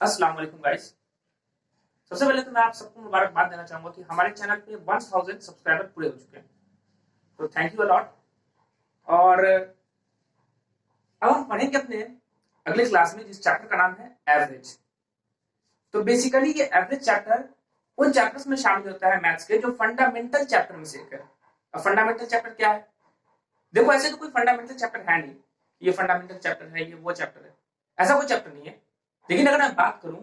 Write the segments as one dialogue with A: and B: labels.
A: अस्सलाम वालेकुम गाइस। सबसे पहले तो मैं आप सबको मुबारकबाद देना चाहूंगा कि हमारे चैनल पे 1000 सब्सक्राइबर पूरे हो चुके हैं, तो थैंक यू अलॉट। और अब हम पढ़ेंगे अपने अगले क्लास में जिस चैप्टर का नाम है एवरेज। तो बेसिकली ये एवरेज चैप्टर उन चैप्टर्स में शामिल होता है मैथ्स के जो फंडामेंटल चैप्टर में से एक है। अब फंडामेंटल चैप्टर क्या है? देखो, ऐसे तो कोई फंडामेंटल चैप्टर है नहीं, ये फंडामेंटल चैप्टर है, ये वो चैप्टर है, ऐसा कोई चैप्टर नहीं है। लेकिन अगर मैं बात करूं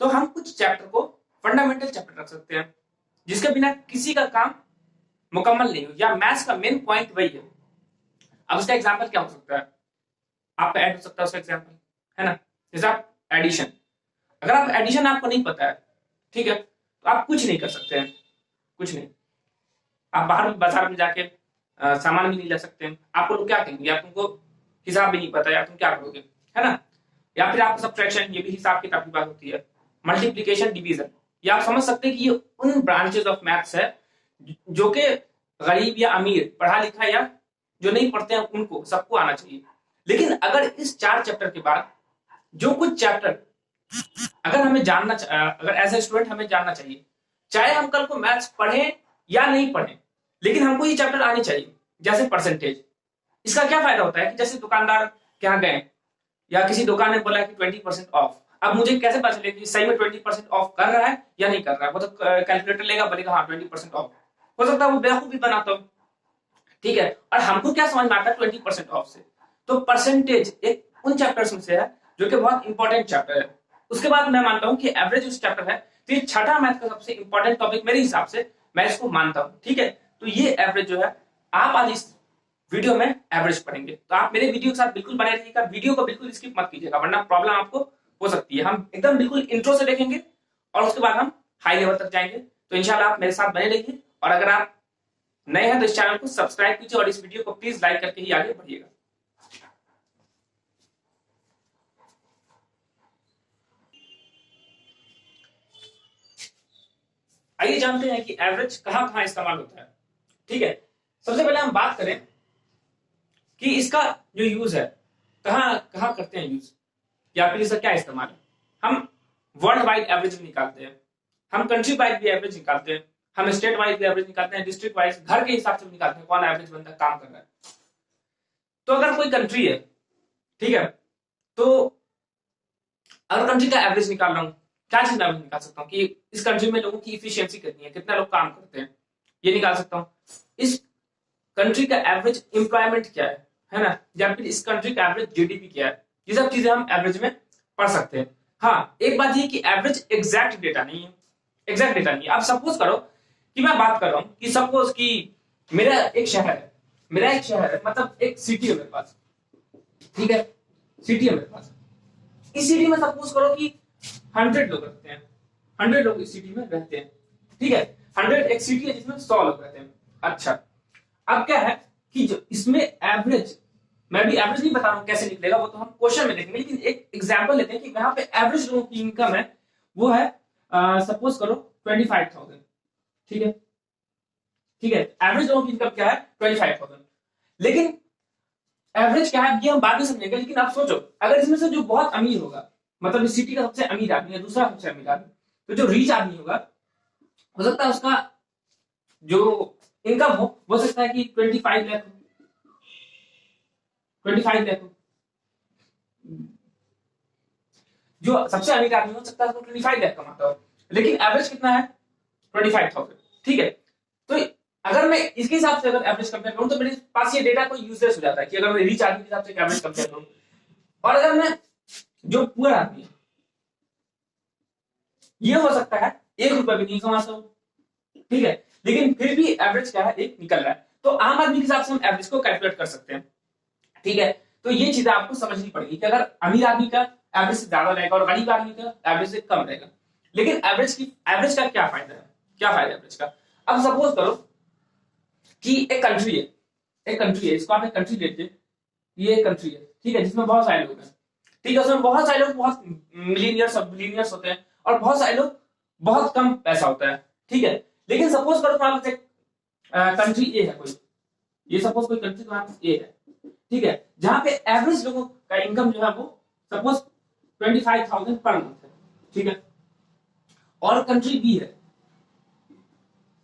A: तो हम कुछ चैप्टर को फंडामेंटल चैप्टर रख सकते हैं जिसके बिना किसी का काम मुकम्मल नहीं हो, या मैथ्स का मेन पॉइंट वही है। अब उसका एग्जांपल क्या हो सकता है? आपका ऐड हो सकता है उसका एग्जांपल, है ना? जैसे आप एडिशन, अगर आप एडिशन आपको नहीं पता है, ठीक है, तो आप कुछ नहीं कर सकते हैं, कुछ नहीं। आप बाहर बाजार में जाके सामान भी नहीं ले सकते हैं। आपको लोग क्या कहेंगे? या तुमको हिसाब भी नहीं पता, या तुम क्या करोगे, है ना? या फिर आपको सब्ट्रैक्शन, ये भी हिसाब किताब की बात होती है, मल्टीप्लिकेशन, डिवीजन, ये आप समझ सकते हैं कि ये उन ब्रांचेस ऑफ मैथ्स है जो कि गरीब या अमीर, पढ़ा लिखा या जो नहीं पढ़ते हैं, उनको सबको आना चाहिए। लेकिन अगर इस 4 चैप्टर के बाद जो कुछ चैप्टर अगर हमें जानना, अगर एज ए स्टूडेंट हमें जानना चाहिए, चाहे हम कल को मैथ्स पढ़ें या नहीं पढ़ें, लेकिन हमको ये चैप्टर आने चाहिए। जैसे परसेंटेज, इसका क्या फायदा होता है कि जैसे दुकानदार के यहाँ गए या किसी दुकान ने बोला कि 20% ऑफ, अब मुझे कैसे पता चलेगा कि सही में 20% ऑफ कर रहा है या नहीं कर रहा है? वो तो कैलकुलेटर लेगा, बोलेगा हाँ 20% ऑफ। हो सकता है वो बेवकूफी बनाता हो, ठीक है, और हमको क्या समझ में आता है 20% ऑफ से? तो परसेंटेज एक उन चैप्टर्स में से है जो कि बहुत इंपॉर्टेंट चैप्टर है। उसके बाद मैं मानता हूं कि एवरेज उस चैप्टर है, तो ये छठा मैथ का सबसे इंपॉर्टेंट टॉपिक मेरे हिसाब से, मैं इसको मानता हूं, ठीक है। तो ये एवरेज जो है, आप आज इस वीडियो में एवरेज पढ़ेंगे, तो आप मेरे वीडियो के साथ बिल्कुल बने रहिएगा, वीडियो को बिल्कुल स्किप मत कीजिएगा, वरना प्रॉब्लम आपको हो सकती है। हम एकदम बिल्कुल इंट्रो से देखेंगे और उसके बाद हम हाई लेवल तक जाएंगे। तो इंशाल्लाह आप मेरे साथ बने रहिए, और अगर आप नए हैं तो इस चैनल को सब्सक्राइब कीजिए और इस वीडियो को प्लीज लाइक करके ही आगे बढ़िएगा। आइए जानते हैं कि एवरेज कहां कहां इस्तेमाल होता है, ठीक है। सबसे पहले हम बात करें कि इसका जो यूज है, कहां कहां करते हैं यूज, या फिर इसका क्या इस्तेमाल है। हम वर्ल्ड वाइड एवरेज निकालते हैं, हम कंट्री वाइड भी एवरेज निकालते हैं, हम स्टेट वाइज भी एवरेज निकालते हैं, डिस्ट्रिक्ट वाइज, घर के हिसाब से भी निकालते हैं कौन एवरेज बंदा काम कर रहा है। तो अगर कोई कंट्री है, ठीक है, तो अगर कंट्री का एवरेज निकाल रहा हूं, क्या चीज एवरेज निकाल सकता हूँ कि इस कंट्री में लोगों की इफिशियंसी कितनी है, कितना लोग काम करते हैं, ये निकाल सकता हूँ। इस कंट्री का एवरेज एम्प्लॉयमेंट क्या है ना, या फिर इस कंट्री का एवरेज जीडीपी क्या है, ये सब चीजें हम एवरेज में पढ़ सकते हैं। हाँ, एक बात ये कि एवरेज एग्जैक्ट डेटा नहीं है, एग्जैक्ट डेटा नहीं है। अब सपोज करो कि मैं बात कर रहा हूं कि सपोज कि मेरा एक शहर है, मतलब एक सिटी है मेरे पास, ठीक है, सिटी है मेरे पास। इस सिटी में सपोज करो कि 100 लोग रहते हैं, 100 लोग इस सिटी में रहते हैं, ठीक है। 100 एक सिटी है जिसमें 100 लोग रहते हैं। अच्छा, अब क्या है कि जो इसमें एवरेज, मैं भी एवरेज नहीं बता रहा हूं कैसे निकलेगा, वो तो हम क्वेश्चन में देखेंगे, लेकिन एक एग्जांपल लेते हैं कि यहाँ पे एवरेज लोगों की इनकम है, वो है सपोज करो 25,000, ठीक है, ठीक है। एवरेज लोगों की इनकम क्या है? 25,000। लेकिन एवरेज क्या है ये हम बाद में समझेंगे। लेकिन आप सोचो, अगर इसमें से जो बहुत अमीर होगा, मतलब इस सिटी का सबसे अमीर आदमी है, दूसरा सबसे अमीर आदमी, तो जो रीच आदमी होगा, हो सकता है उसका जो इनकम हो सकता है कि 25 लाख, 25 लाख। जो सबसे अमीर आदमी हो सकता है उसको 25 लाख कमाता हो, लेकिन एवरेज कितना है? 25,000, ठीक है। तो अगर मैं इसके हिसाब से अगर एवरेज कंपेयर करूं, तो मेरे पास ये डेटा कोई यूजलेस हो जाता है कि अगर मैं रिच आदमी के हिसाब से एवरेज कंपेयर करूं, और अगर मैं जो पुअर आदमी है, ये हो सकता है 1 रुपया भी नहीं कमा सकता, ठीक है, लेकिन फिर भी एवरेज क्या है? एक निकल रहा है। तो आम आदमी के हिसाब से हम एवरेज को कैलकुलेट कर सकते हैं, ठीक है। तो ये चीजें आपको समझनी पड़ेगी कि अगर अमीर आदमी का एवरेज से ज्यादा रहेगा और गरीब आदमी का एवरेज से कम रहेगा। लेकिन एवरेज का क्या फायदा है? क्या फायदा एवरेज का? अब सपोज करो कि एक कंट्री है, इसको आप एक कंट्री लेते, ये एक कंट्री है, ठीक है, जिसमें बहुत सारे लोग हैं, ठीक है, उसमें बहुत सारे लोग बहुत मिलीनियर्स और बिलीनियर्स होते हैं, और बहुत सारे लोग बहुत कम पैसा होता है, ठीक है। लेकिन सपोज करो तुम्हारे पास एक कंट्री ए है, कोई ये सपोज कोई कंट्री तुम्हारे पास ए है, ठीक है, जहां पे एवरेज लोगों का इनकम जो है वो सपोज 25,000 पर मंथ है, ठीक है, और कंट्री बी है,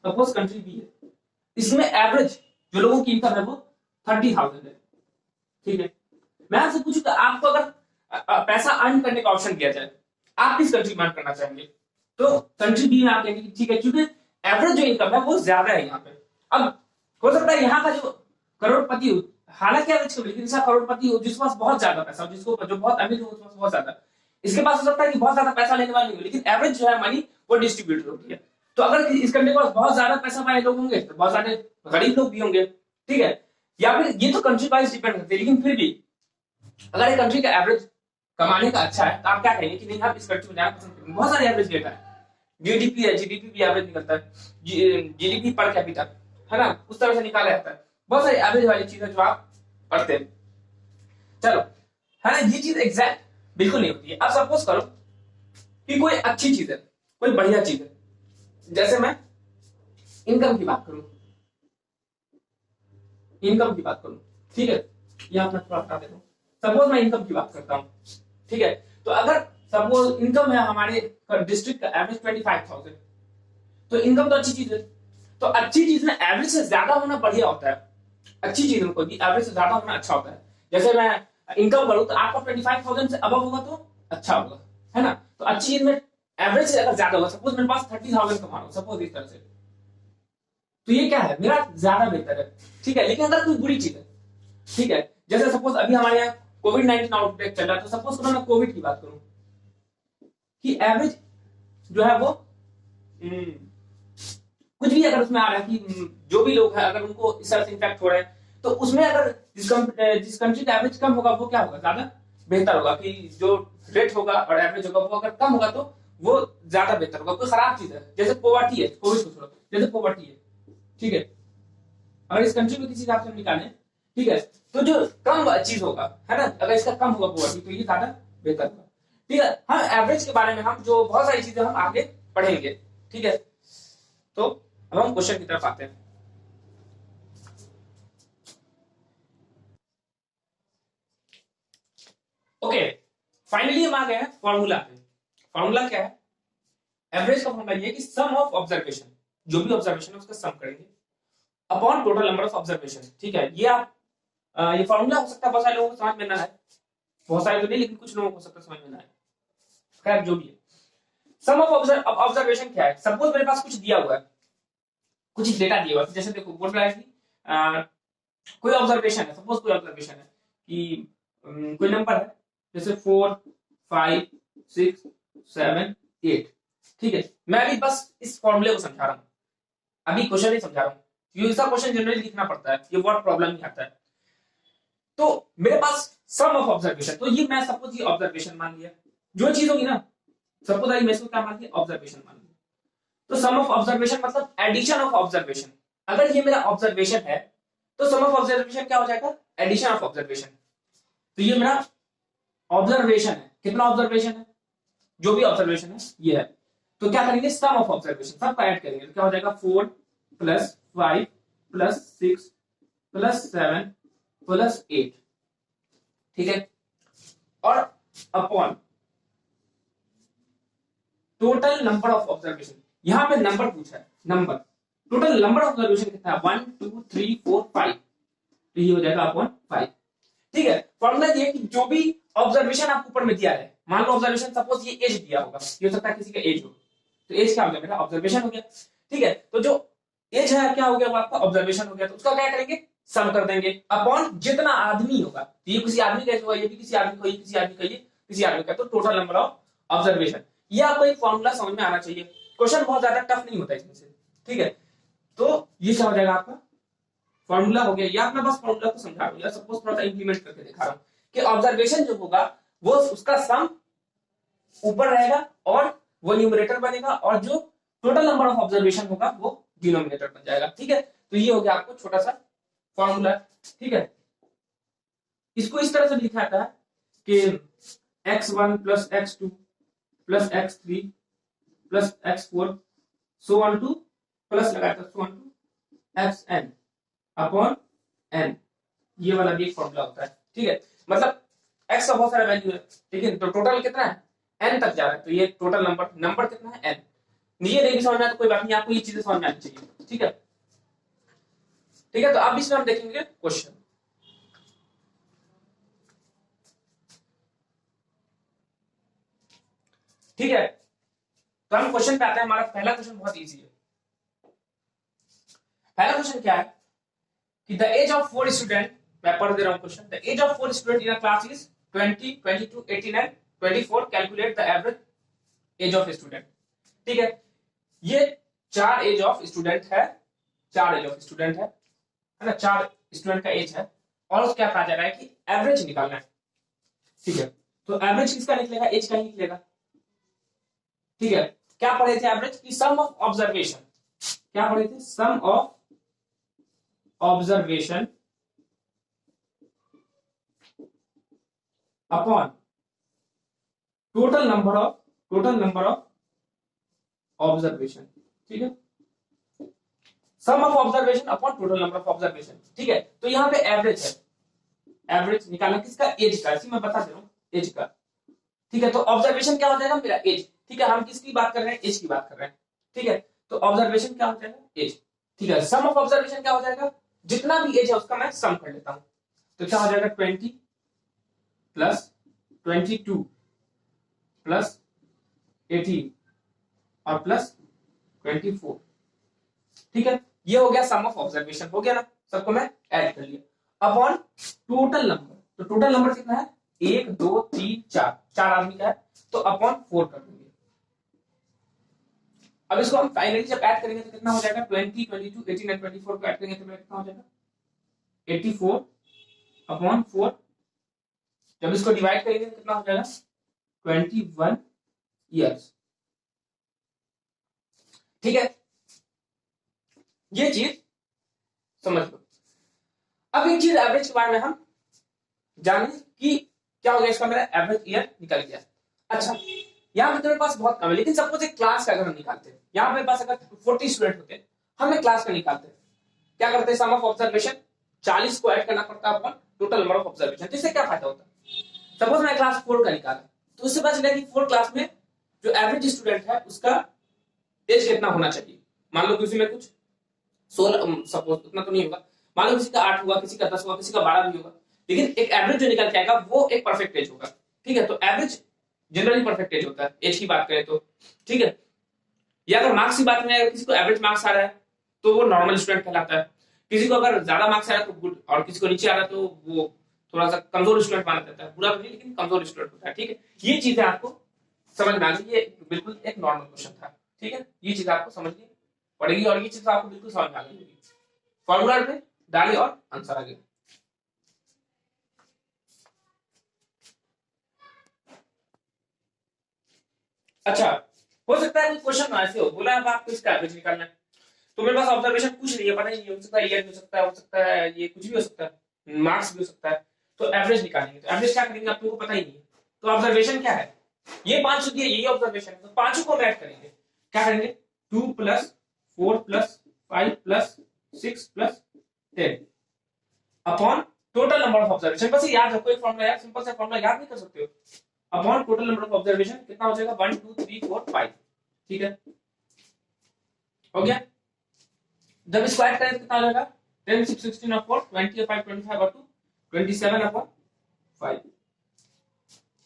A: सपोज कंट्री बी है, इसमें एवरेज जो लोगों की इनकम है वो 30,000 है। ठीक है, मैं आपसे पूछूंगा आपको अगर पैसा अर्न करने का ऑप्शन दिया जाए, आप किस कंट्री में अर्न करना चाहेंगे? तो कंट्री बी में आप कहेंगे ठीक है, क्योंकि एवरेज जो इनकम है वो ज्यादा है यहाँ पे। अब हो सकता है यहाँ का जो करोड़पति हो, हालांकि एवरेज कम, लेकिन ऐसा करोड़पति हो जिसके पास बहुत ज्यादा पैसा हो, जिसको जो बहुत अमीर हो उसके पास बहुत ज्यादा, इसके पास हो सकता है कि बहुत ज्यादा पैसा लेने वाला नहीं हो, लेकिन एवरेज जो है मनी वो डिस्ट्रीब्यूट होती है। तो अगर इस कंट्री के पास बहुत ज्यादा पैसा वाले लोग होंगे तो बहुत सारे गरीब लोग भी होंगे। ठीक है, या फिर ये तो कंट्री वाइज डिपेंड करते हैं, लेकिन फिर भी अगर एक कंट्री का एवरेज कमाने का अच्छा है तो आप क्या कहेंगे कि नहीं आप इस कंट्री में जाना पसंद करेंगे। बहुत सारे एवरेज डेटा है, जीडीपी है, जीडीपी भी एवरेज निकलता है, जीडीपी पर कैपिटा है ना, उस तरह से निकाला जाता है। बहुत सारी एवरेज वाली चीजें जो आप पढ़ते हैं। चलो है ना, ये चीज एग्जैक्ट बिल्कुल नहीं होती है। अब सपोज करो कि कोई अच्छी चीज है, कोई बढ़िया चीज है, जैसे मैं इनकम की बात करूं, इनकम की बात करूं, ठीक है, यहां मैं थोड़ा बता देता हूं। सपोज मैं इनकम की बात करता हूं, ठीक है, तो अगर सपोज इनकम है हमारे डिस्ट्रिक्ट का एवरेज 25,000, तो इनकम तो अच्छी चीज है। तो अच्छी चीज में एवरेज से ज्यादा होना बढ़िया होता है, अच्छी चीज में कोई भी एवरेज से ज्यादा होना अच्छा होता है। जैसे मैं इनकम करूं तो आपका 25,000 से अबव होगा तो अच्छा होगा, है ना। तो अच्छी चीज में एवरेज से अगर ज्यादा होगा, सपोज मेरे पास 30,000 कमा रहा हूं, सपोज इस तरह से, तो ये क्या है, मेरा ज्यादा बेहतर है। ठीक है, लेकिन अगर कोई बुरी चीज है, ठीक है, जैसे सपोज अभी हमारे यहाँ कोविड-19 आउटब्रेक चल रहा है, तो सपोज करो मैं कोविड की बात करूं कि एवरेज जो है वो कुछ भी अगर उसमें आ रहा है कि जो भी लोग हैं अगर उनको इस तरह से इन्फेक्ट हो रहे हैं, तो उसमें अगर जिस कंट्री का एवरेज कम होगा वो क्या होगा, ज्यादा बेहतर होगा। कि जो रेट होगा और एवरेज होगा वो अगर कम होगा तो वो ज्यादा बेहतर होगा। कोई खराब चीज है, जैसे पॉवर्टी है, कोविड को छोड़ो, जैसे पॉवर्टी है, ठीक है, अगर इस कंट्री में किसी हिसाब से हम निकालें, ठीक है, तो जो कम चीज होगा, है ना, अगर इसका कम होगा पॉवर्टी तो ये ज्यादा बेहतर होगा। ठीक है, हम एवरेज के बारे में हम जो बहुत सारी चीजें हम आगे पढ़ेंगे। ठीक है, तो अब हम क्वेश्चन की तरफ आते हैं। ओके, फाइनली हम आ गए हैं फॉर्मूला पे। फॉर्मूला क्या है? एवरेज का फॉर्मूला ये है कि सम ऑफ ऑब्जर्वेशन, जो भी ऑब्जर्वेशन है उसका सम करेंगे upon total number of observation. ठीक है, ये आप ये फॉर्मूला हो सकता है बहुत सारे लोगों को समझ में ना आए, बहुत सारे तो नहीं, लेकिन कुछ लोगों को सकता समझ में ना आए, खैर जो भी है। सम ऑफ ऑब्जर्वेशन क्या है? सपोज मेरे पास कुछ दिया हुआ है, कुछ डेटा दिया हुआ है, जैसे देखो बोल रहा है कि कोई ऑब्जर्वेशन है, सपोज कोई ऑब्जर्वेशन है कि कोई नंबर है जैसे 4 5 6 7 8। ठीक है, मैं अभी बस इस फॉर्मूले को समझा रहा हूं, अभी क्वेश्चन नहीं समझा रहा हूं, क्योंकि इसका क्वेश्चन जनरली लिखना पड़ता है, ये वर्ड प्रॉब्लम नहीं आता है। तो मेरे पास सम ऑफ ऑब्जर्वेशन, तो ये मैं सपोज ये ऑब्जर्वेशन मान लिया, जो चीज होगी ना, सपोज आई मैं इसको क्या मान लिया, ऑब्जर्वेशन मान लिया। तो सम ऑफ ऑब्जर्वेशन मतलब एडिशन ऑफ ऑब्जर्वेशन। अगर ये मेरा ऑब्जर्वेशन है तो सम ऑफ ऑब्जर्वेशन क्या हो जाएगा, एडिशन ऑफ ऑब्जर्वेशन। तो ये मेरा ऑब्जर्वेशन है, कितना ऑब्जर्वेशन है, जो भी ऑब्जर्वेशन है ये है, तो क्या करेंगे, सम ऑफ ऑब्जर्वेशन सबका ऐड करेंगे, तो क्या हो जाएगा 4 प्लस 5 प्लस 6 प्लस 7 प्लस 8। ठीक है, और upon total number of observation, यहां पे नंबर पूछा है, number, total number of observation कितना है, 1 2 3 4 5, तो ये हो जाएगा अपॉन 5। ठीक है, फॉर्मूला ये कि जो भी ऑब्जर्वेशन आपको ऊपर में दिया है, मान लो ऑब्जर्वेशन सपोज ये एज दिया होगा, ये हो सकता है किसी का एज हो, तो एज क्या हो गया, मेरा ऑब्जर्वेशन हो गया। ठीक है, तो जो एज है क्या हो गया, वो आपका ऑब्जर्वेशन हो गया, तो उसका क्या करेंगे, सम कर देंगे अपॉन जितना आदमी होगा, तो ये किसी आदमी का होगा, ये भी किसी आदमी का, ये किसी आदमी का, ये किसी आदमी का, तो टोटल नंबर ऑफ ऑब्जर्वेशन। ये आपको एक फॉर्मूला समझ में आना चाहिए, क्वेश्चन बहुत ज्यादा टफ नहीं होता इसमें से। ठीक है, तो ये क्या हो जाएगा आपका फॉर्मूला हो गया, या मैं बस फॉर्मूला को समझा रहा हूं, या सपोज थोड़ा सा इंप्लीमेंट करके दिखा रहा हूं कि ऑब्जर्वेशन जो होगा वो उसका सम ऊपर रहेगा और वो न्यूमरेटर बनेगा, और जो टोटल नंबर ऑफ ऑब्जर्वेशन होगा वो डिनोमिनेटर बन जाएगा। ठीक है, तो ये हो गया आपको छोटा सा फॉर्मूला। ठीक है, इसको इस तरह से लिखा जाता है कि x1 plus x2 plus x3 plus x4 so on to plus लगाया था so on to xn upon n, ये वाला भी एक फॉर्मूला होता है। ठीक है, मतलब x का बहुत सारा वैल्यू है, ठीक है, तो टोटल कितना है n तक जा रहा है, तो ये टोटल नंबर कितना है n। ये नहीं भी समझ में आया तो कोई बात नहीं, आपको ये चीजें समझ में आनी चाहिए, ठीक है। ठीक है, तो अब इसमें हम देखेंगे क्वेश्चन। ठीक है, तो हम क्वेश्चन पे आते हैं। हमारा पहला क्वेश्चन बहुत इजी है। पहला क्वेश्चन क्या है कि द एज ऑफ 4 स्टूडेंट, मैं पढ़ दे रहा हूं question. The age of 4 student in a class is 20, 22, 18 and 24। Calculate the average age of student. ठीक है, ये 4 एज ऑफ स्टूडेंट है, 4 एज ऑफ स्टूडेंट है ना, 4 स्टूडेंट का एज है, और क्या कहा जा रहा है कि एवरेज निकालना है। ठीक है, तो एवरेज किसका निकलेगा, एज का ही निकलेगा। ठीक है, क्या पढ़े थे एवरेज की सम ऑफ ऑब्जर्वेशन, क्या पढ़े थे, sum of observation upon total number of observation. ठीक है, sum of observation upon total number of observation. ठीक है, तो यहां पे एवरेज है, एवरेज निकालना किसका, एज का, इसी मैं बता दे रहा हूं एज का। ठीक है, तो ऑब्जर्वेशन क्या हो जाएगा, मेरा एज। ठीक है, हम किसकी बात कर रहे हैं, एज की बात कर रहे हैं। ठीक है, तो ऑब्जर्वेशन क्या हो जाएगा, एज। ठीक है, सम ऑफ ऑब्जर्वेशन क्या हो जाएगा, जितना भी एज है उसका मैं सम कर लेता हूं, तो क्या हो जाएगा 20 प्लस 22 प्लस 18 और प्लस 24। ठीक है, ये हो गया सम ऑफ ऑब्जर्वेशन, हो गया ना, सबको मैं ऐड कर लिया अपॉन टोटल नंबर। तो टोटल नंबर कितना है, 1 2 3 4, 4 आदमी का है, तो अपॉन 4 कर देंगे। अब इसको हम फाइनली जब ऐड करेंगे तो कितना हो जाएगा, 20, 22, 18 एंड 24 को ऐड करेंगे तो कितना हो जाएगा, 84 अपॉन 4। जब इसको डिवाइड करेंगे तो कितना हो जाएगा, 21 ईयर्स। ठीक है, ये चीज समझ लो। अब एक चीज एवरेज के बारे में हम जाने कि क्या हो गया, इसका मेरा एवरेज ईयर निकल गया। अच्छा, यहाँ पे तुम्हारे पास बहुत कम है, लेकिन सपोज एक क्लास का अगर हम निकालते हैं, यहाँ मेरे पास अगर 40 स्टूडेंट होते हैं, हम एक क्लास का निकालते हैं, क्या करते हैं, सम ऑफ ऑब्जर्वेशन 40 को ऐड करना पड़ता है upon total number of observation. तो इससे क्या फायदा होता है, सपोज मैं क्लास 4 का निकाला, तो उससे पता चला कि 4 क्लास में जो एवरेज स्टूडेंट है उसका एज कितना होना चाहिए। मान लो किसी में कुछ 16, सपोज उतना तो नहीं होगा, मान लो किसी का 8 हुआ, किसी का 10 हुआ, किसी का 12 भी होगा, लेकिन एक एवरेज जो निकल के आएगा वो एक परफेक्ट एज होगा। ठीक है, तो एवरेज जनरली परफेक्ट एज होता है, एज की बात करें तो। ठीक है, या अगर मार्क्स की बात में अगर किसी को एवरेज मार्क्स आ रहा है तो वो नॉर्मल स्टूडेंट कहलाता है, किसी को अगर ज्यादा मार्क्स आ रहा है तो गुड, और किसी को नीचे आ रहा है तो वो थोड़ा सा कमजोर स्टूडेंट माना जाता है, बुरा तो नहीं लेकिन कमजोर स्टूडेंट होता है। ठीक है, ये चीजें आपको समझ में आ गई, ये बिल्कुल एक नॉर्मल क्वेश्चन था। ठीक है, ये चीज आपको समझनी पड़ेगी और ये चीज आपको बिल्कुल समझ में आ गई होगी। फॉर्मूला पे डालिए और आंसर आ गया। अच्छा, हो सकता है कोई क्वेश्चन ऐसे हो, बोला अब आपको इसका एवरेज निकालना है, तो मेरे पास ऑब्जर्वेशन कुछ नहीं है, पता ही नहीं, हो सकता है ईयर हो सकता है, हो सकता है ये कुछ भी हो सकता है, मार्क्स भी हो सकता है, तो एवरेज निकालेंगे। तो एवरेज क्या करेंगे, आप लोगों को पता ही नहीं है, तो ऑब्जर्वेशन क्या है, ये 5 दिए, यही ऑब्जर्वेशन है, तो पांचों को ऐड करेंगे। क्या करेंगे, 2 plus 4 plus 5 plus 6 plus 10 upon total number of observation. बस ये याद रखो, एक फॉर्मूला यार, सिंपल सा फॉर्मूला याद नहीं कर सकते हो, upon total number of observation कितना हो जाएगा, 1 2 3 4 5। ठीक है, हो गया। जब स्क्वायर करें तो कितना आ जाएगा, 10 6 16 और 4 20 और 5 25 और 2 27 अपॉन 5।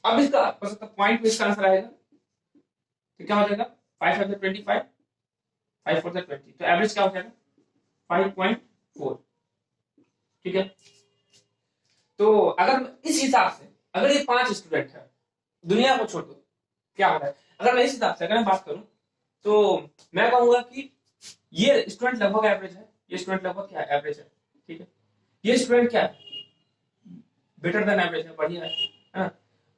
A: अब इसका पॉइंट में इसका आंसर आएगा, तो क्या हो जाएगा, 5 5 25 5 4 20, तो एवरेज क्या हो जाएगा 5.4। ठीक है, तो अगर इस हिसाब से अगर ये 5 स्टूडेंट है, दुनिया को छोड़ दो क्या हो रहा है, अगर मैं इस हिसाब से अगर मैं बात करूं तो मैं कहूंगा कि ये स्टूडेंट लगभग एवरेज है, ये स्टूडेंट लगभग क्या है, एवरेज है। ठीक है, ये स्टूडेंट क्या है, बेटर देन एवरेज है, बढ़िया है,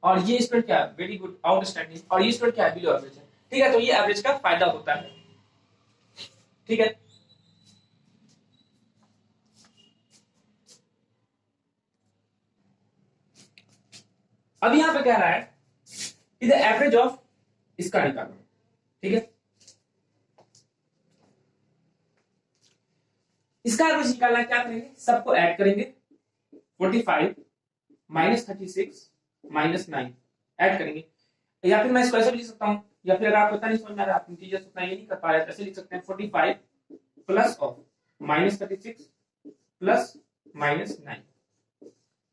A: और ये स्टूडेंट क्या है, वेरी गुड, आउटस्टैंडिंग, और ये स्टूडेंट क्या है, बिलो एवरेज है। ठीक है, तो ये एवरेज का फायदा होता है। ठीक है, अब यहां पे कह रहा है कि द एवरेज ऑफ इसका निकालो। ठीक है, इसका एवरेज निकालना, क्या करेंगे, सबको ऐड करेंगे, 45 माइनस 36 माइनस 9 ऐड करेंगे। या फिर मैं इसको ऐसे भी लिख सकता हूँ, या फिर अगर आपको इतना नहीं समझ में आ रहा, आप इंटीजर्स उतना ये नहीं कर पा रहे, तो ऐसे लिख सकते हैं 45 plus of -36 plus -9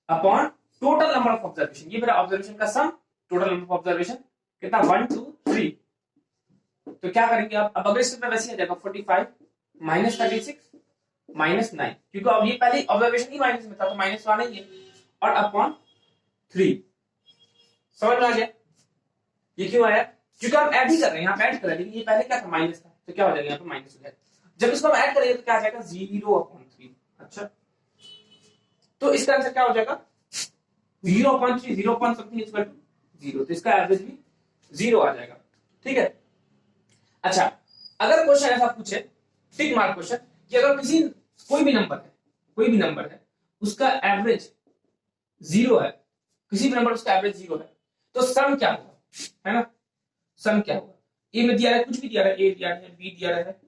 A: upon total number of observation. ये मेरा ऑब्जर्वेशन का सम, टोटल नंबर ऑफ ऑब्जर्वेशन कितना 1 2 3। तो क्या करेंगे आप, अब अगर इसमें वैसे आ जाएगा 45 -36 -9, क्योंकि अब ये पहले ऑब्जर्वेशन ही माइनस में था तो माइनस वाला ही है, और अपॉन 3। समझ में आ गया ये क्यों आया, क्योंकि हम ऐड ही कर रहे हैं, यहाँ ऐड कर रहे हैं, लेकिन ये पहले क्या था माइनस था, तो क्या हो जाएगा यहाँ पे माइनस हो जाएगा। जब इसको हम ऐड करेंगे तो क्या आ जाएगा 0/3। अच्छा, तो इसका आंसर क्या हो जाएगा 0/3, 0.something इक्वल टू 0, तो इसका एवरेज भी 0 आ जाएगा। ठीक है। अच्छा, अगर क्वेश्चन ऐसा पूछे टिक मार्क क्वेश्चन कि अगर किसी कोई भी नंबर है उसका एवरेज 0 है, किसी भी नंबर उसका एवरेज 0 है, तो सम क्या होगा, है ना, सम क्या होगा। ए में दिया है, कुछ भी दिया है, ए दिया है, बी दिया है,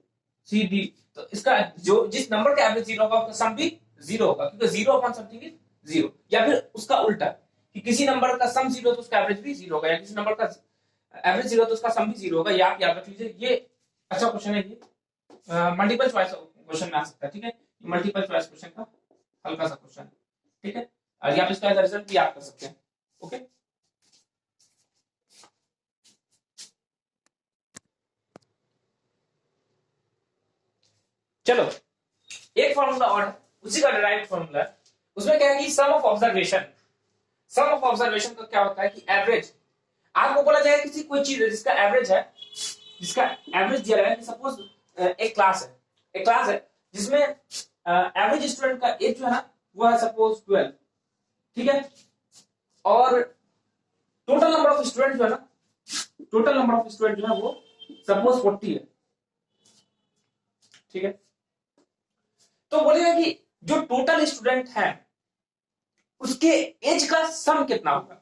A: सी डी, तो इसका जो जिस नंबर का एवरेज 0 होगा उसका सम भी 0 होगा, क्योंकि 0/something इज 0। या फिर उसका उल्टा कि किसी नंबर का सम 0 तो उसका एवरेज भी 0 होगा, या किसी नंबर का एवरेज 0 तो उसका सम भी 0 होगा। या आप याद रख लीजिए, ये अच्छा क्वेश्चन है, ये मल्टीपल चॉइस क्वेश्चन में आ सकता है। ठीक है, मल्टीपल चॉइस क्वेश्चन का हल्का सा क्वेश्चन। ठीक है, और आप इसका रिजल्ट भी याद कर सकते हैं। ओके, चलो एक फॉर्मूला और है, उसी का डिराइव्ड फॉर्मूला है। उसमें क्या है कि सम ऑफ ऑब्जर्वेशन का क्या होता है कि एवरेज, आपको बोला जाएगा किसी कोई चीज है जिसका एवरेज दिया गया है। सपोज एक क्लास है जिसमें एवरेज स्टूडेंट का एज जो है ना वो है सपोज 12। ठीक है, और टोटल नंबर ऑफ स्टूडेंट जो है वो सपोज 40 है। ठीक है, तो बोलेगा कि जो टोटल स्टूडेंट है उसके एज का सम कितना होगा,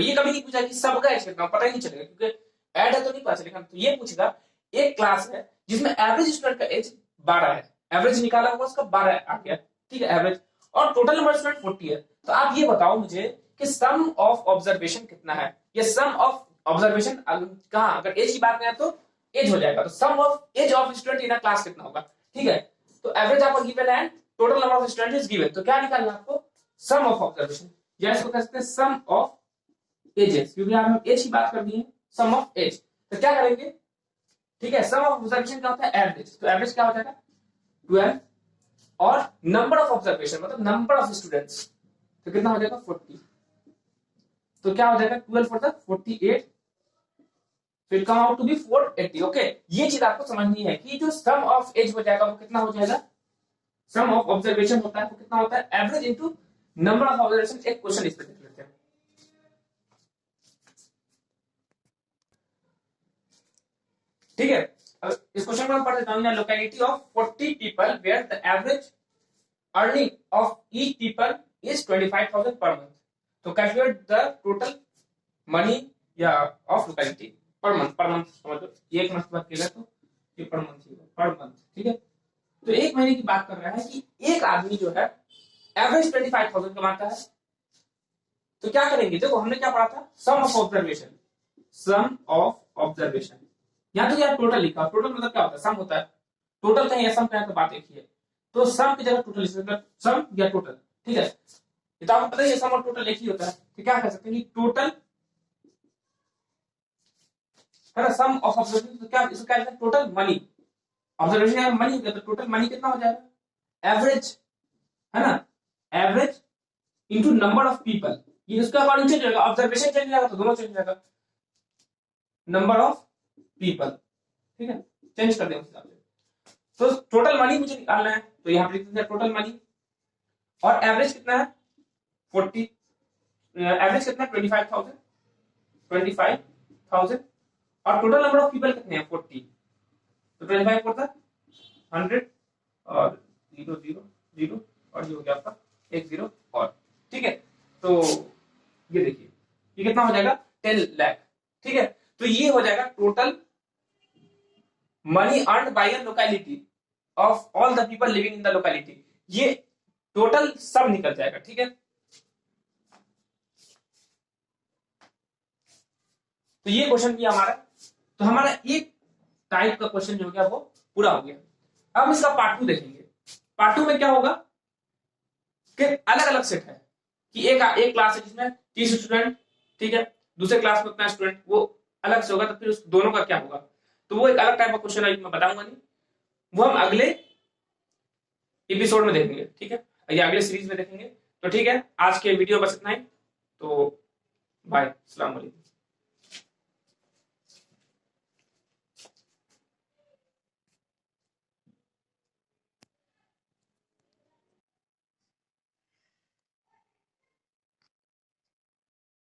A: ये कभी नहीं पूछा कि सबका एज कितना, पता ही नहीं चलेगा क्योंकि ऐड है तो नहीं पता चलेगा। तो ये पूछेगा एक क्लास है जिसमें एवरेज स्टूडेंट का एज 12 है, एवरेज निकाला होगा उसका 12 आ गया। ठीक है, एवरेज, और टोटल नंबर स्टूडेंट 40 है। तो आप ये बताओ मुझे कि सम ऑफ ऑब्जर्वेशन कितना है। ये सम ऑफ ऑब्जर्वेशन कहां, अगर एज की बात करें तो एज हो जाएगा, तो sum of age of student in a class कितना होगा। ठीक है, तो एवरेज आपको गिवन है, total number of student is given, तो क्या निकालना है आपको सम ऑफ ऑब्जर्वेशन, या इसको कह सकते हैं सम ऑफ एजेस, क्योंकि हम एज की बात कर दी है, सम ऑफ एज। तो क्या करेंगे, ठीक है, सम ऑफ ऑब्जर्वेशन क्या होता है एवरेज, तो एवरेज क्या हो जाएगा 12, और नंबर ऑफ ऑब्जर्वेशन मतलब नंबर ऑफ स्टूडेंट्स, तो कितना हो जाएगा 40। तो क्या हो जाएगा 12 for the 48, so it come out to be 480। Okay, ये चीज आपको समझनी है कि जो सम ऑफ एज हो जाएगा वो कितना हो जाएगा, सम ऑफ ऑब्जर्वेशन होता है तो कितना होता है average into number of observation. एक क्वेश्चन इस पे देख लेते हैं। ठीक है, इस क्वेश्चन को हम पढ़ लेते हैं। Locality of 40 people where the average earning of each people is 25,000 per month, तो कैलकुलेट द टोटल मनी या ऑफ लोकेलिटी पर मंथ समझ लो, एक मंथ बात किया तो ये पर मंथ। ठीक है, तो एक महीने की बात कर रहा है कि एक आदमी जो है एवरेज 25,000 कमाता है। तो क्या करेंगे, देखो हमने क्या पढ़ा था, सम ऑफ ऑब्जर्वेशन। यहाँ तो यार टोटल लिखा, टोटल मतलब क्या होता है, सम होता है, टोटल कहीं या सम कहीं तो बात एक ही है, तो सम की जगह टोटल मतलब सम या टोटल। ठीक है, तो आपको पता है सम और टोटल एक ही होता है, तो क्या कह सकते हैं कि टोटल है ना, सम ऑफ ऑब्जर्वेशन, तो क्या इसको क्या लिखा, टोटल मनी, ऑब्जर्वेशन है मनी, तो टोटल मनी कितना हो जाएगा एवरेज, है ना, average into number of people, ये उसका अकॉर्डिंग चेंज होगा, ऑब्जर्वेशन चेंज हो जाएगा तो दोनों चेंज हो जाएगा, नंबर ऑफ पीपल। ठीक है, चेंज कर दें उस हिसाब से। तो टोटल मनी मुझे निकालना है, तो यहां पर लिख देते हैं टोटल मनी, और एवरेज कितना है 40, एवरेज कितना है 25,000, और टोटल नंबर ऑफ पीपल कितने हैं 40, तो 25 फोर था 100, और 0 0 0, और ये हो गया आपका 1 0 और। ठीक है, तो ये देखिए ये कितना हो जाएगा 10 लाख। ठीक है, तो ये हो जाएगा total money earn by a locality of all the people living in the locality, ये टोटल सब निकल जाएगा। ठीक है, तो ये क्वेश्चन भी हमारा, तो हमारा एक टाइप का क्वेश्चन जो हो गया वो पूरा हो गया। अब इसका पार्ट 2 देखेंगे। पार्ट 2 में क्या होगा कि अलग अलग सेट है कि एक क्लास है जिसमें 30 स्टूडेंट, ठीक है, दूसरे क्लास में उतना स्टूडेंट, वो अलग से होगा, तो फिर उस दोनों का क्या होगा, तो वो एक अलग टाइप का क्वेश्चन है, मैं बताऊंगा नहीं, वो हम अगले एपिसोड में देखेंगे, ठीक है, या अगले सीरीज में देखेंगे। तो ठीक है, आज के वीडियो बस इतना ही, तो बाय, अस्सलाम वालेकुम।